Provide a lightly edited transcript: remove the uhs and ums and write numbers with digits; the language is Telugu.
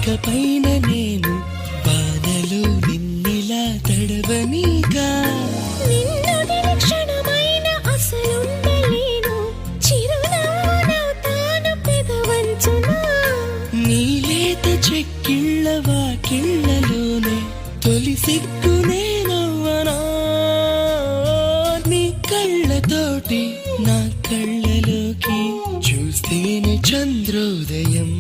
ఇకపైన నేను బాధలు నిన్నిలా తడవనీగా. నిన్నొదిలి క్షణమైన అసలుండలేను, చిరునవ్వు నవ్వుతాను పెదవంచున. నీ లేత చెక్కిళ్ళ వాకిళ్ళలోనే తొలి సిగ్గునే నవ్వనా. నీ కళ్ళతోటి నా కళ్ళలోకి చూస్తేనే చంద్రోదయం.